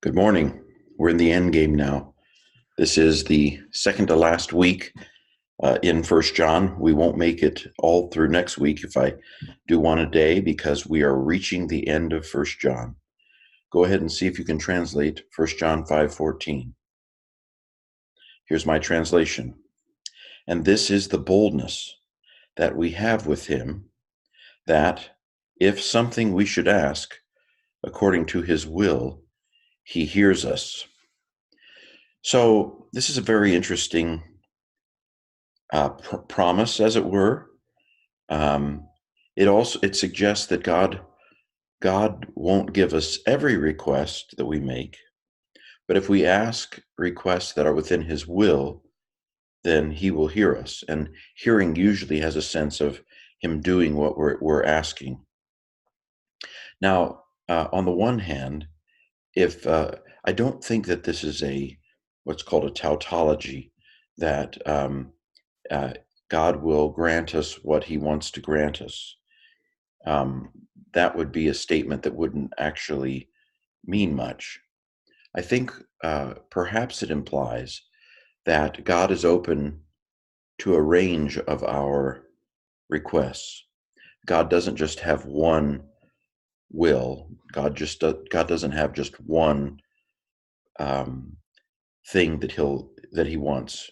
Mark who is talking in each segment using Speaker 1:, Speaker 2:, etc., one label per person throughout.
Speaker 1: Good morning. We're in the end game now. This is the second to last week in First John. We won't make it all through next week if I do one a day because we are reaching the end of First John. Go ahead and see if you can translate First John 5:14. Here's my translation. And this is the boldness that we have with him, that if something we should ask according to his will, he hears us. So this is a very interesting promise, as it were. Um, it suggests that God won't give us every request that we make, but if we ask requests that are within His will, then He will hear us. And hearing usually has a sense of Him doing what we're asking. Now, on the one hand, if I don't think that this is what's called a tautology, that uh, God will grant us what He wants to grant us. Um, that would be a statement that wouldn't actually mean much. I think perhaps it implies that God is open to a range of our requests. God doesn't just have one will. God doesn't have just one um, thing that He wants.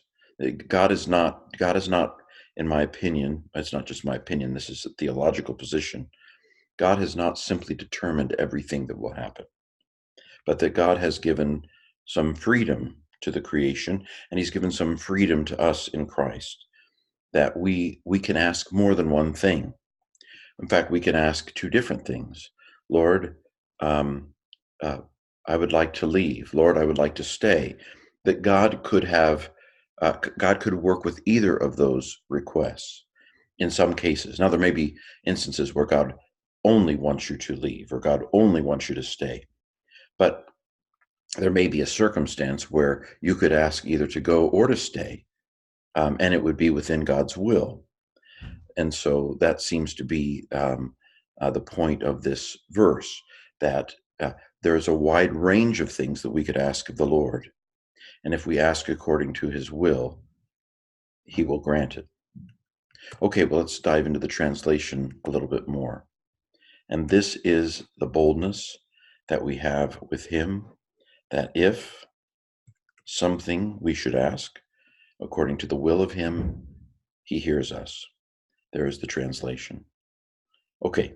Speaker 1: God is not, in my opinion. It's not just my opinion. This is a theological position. God has not simply determined everything that will happen, but that God has given some freedom to the creation, and He's given some freedom to us in Christ, that we can ask more than one thing. In fact, we can ask two different things. Lord, um, uh, I would like to leave. Lord, I would like to stay. That God could work with either of those requests in some cases. Now, there may be instances where God only wants you to leave or God only wants you to stay. But there may be a circumstance where you could ask either to go or to stay, and it would be within God's will. And so that seems to be the point of this verse, that there's a wide range of things that we could ask of the Lord. And if we ask according to His will, He will grant it. Okay, well, let's dive into the translation a little bit more. And this is the boldness that we have with Him, that if something we should ask according to the will of Him, He hears us. There is the translation. Okay,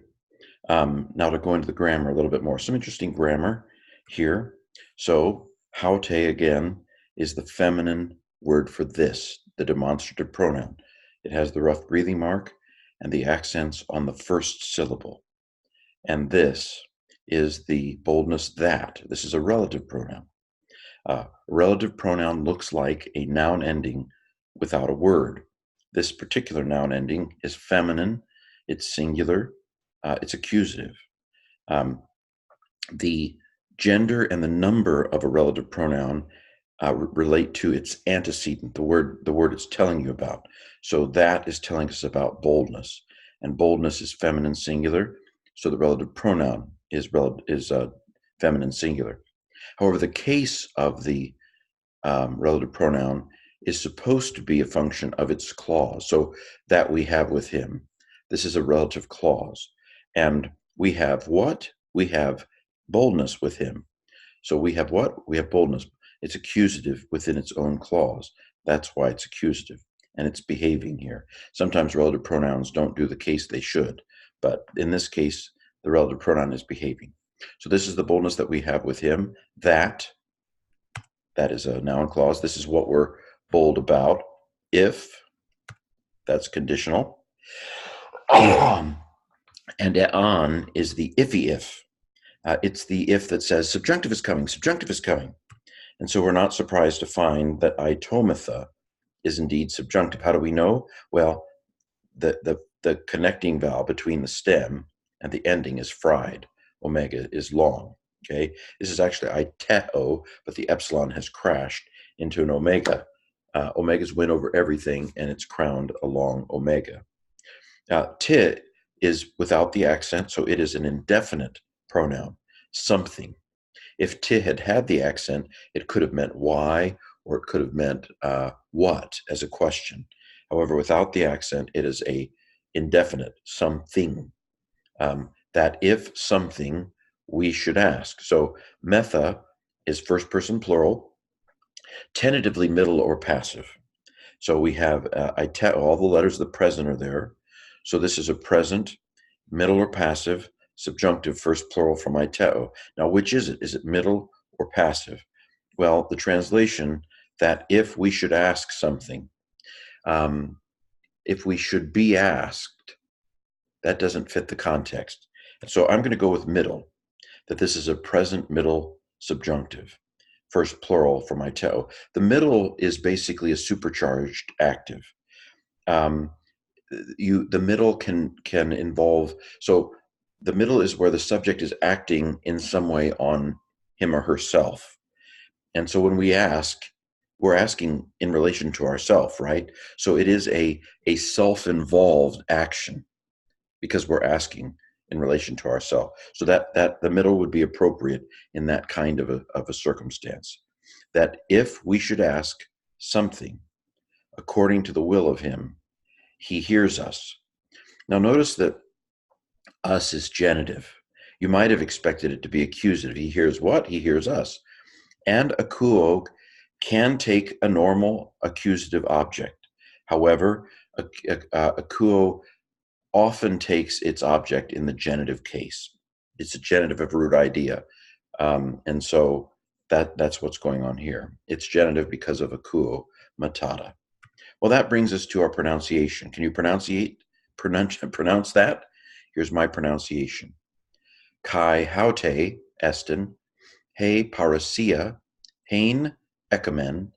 Speaker 1: now to go into the grammar a little bit more. Some interesting grammar here. So, haute again is the feminine word for this, the demonstrative pronoun. It has the rough breathing mark and the accents on the first syllable. And this is the boldness that. This is a relative pronoun. A relative pronoun looks like a noun ending without a word. This particular noun ending is feminine, it's singular, it's accusative. The gender and the number of a relative pronoun relate to its antecedent, the word it's telling you about. So that is telling us about boldness, and boldness is feminine singular. So the relative pronoun is feminine singular. However, the case of the relative pronoun is supposed to be a function of its clause. So that we have with him. This is a relative clause. And we have what? We have boldness with him. So we have what? We have boldness. It's accusative within its own clause. That's why it's accusative. And it's behaving here. Sometimes relative pronouns don't do the case they should. But in this case, the relative pronoun is behaving. So this is the boldness that we have with him. That is a noun clause. This is what we're bold about. If, that's conditional. And on is the iffy if. It's the if that says subjunctive is coming, subjunctive is coming. And so we're not surprised to find that itomatha is indeed subjunctive. How do we know? Well, the connecting vowel between the stem and the ending is fried. Omega is long. Okay, this is actually iteo, but the epsilon has crashed into an omega. Omegas win over everything, and it's crowned a long omega. Ti is without the accent, so it is an indefinite pronoun, something. If t had had the accent, it could have meant why, or it could have meant what as a question. However, without the accent, it is a indefinite, something. That if something, we should ask. So metha is first person plural, tentatively middle or passive. So we have all the letters of the present are there. So this is a present, middle or passive, subjunctive, first plural from aiteo. Now, which is it? Is it middle or passive? Well, the translation that if we should ask something, if we should be asked, that doesn't fit the context. And so I'm going to go with middle, that this is a present middle subjunctive, first plural from aiteo. The middle is basically a supercharged active. The middle can involve, so the middle is where the subject is acting in some way on him or herself. And so when we ask, we're asking in relation to ourself, right? So it is a self-involved action because we're asking in relation to ourselves. So that the middle would be appropriate in that kind of a circumstance. That if we should ask something according to the will of him, he hears us. Now notice that us is genitive. You might have expected it to be accusative. He hears what? He hears us. And akuo can take a normal accusative object. However, akuo often takes its object in the genitive case. It's a genitive of root idea. And so that's what's going on here. It's genitive because of akuo matata. Well, that brings us to our pronunciation. Can you pronounce that? Here's my pronunciation. Kai haute estin, he parasia, hein ekamen,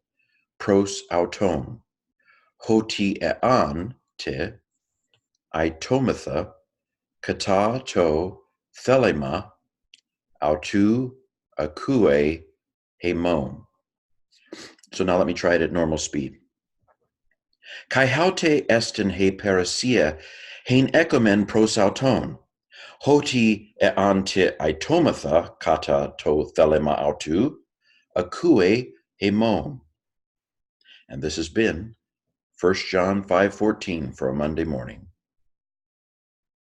Speaker 1: pros auton, hoti ean te, itomatha, kata to thelema, autu akue hemon. So now let me try it at normal speed. Kai haute estin he parasia, hein ekamen pros auton, hoti ean te itomatha kata to thelema autu, akue hemon. And this has been 1 John 5:14 for a Monday morning.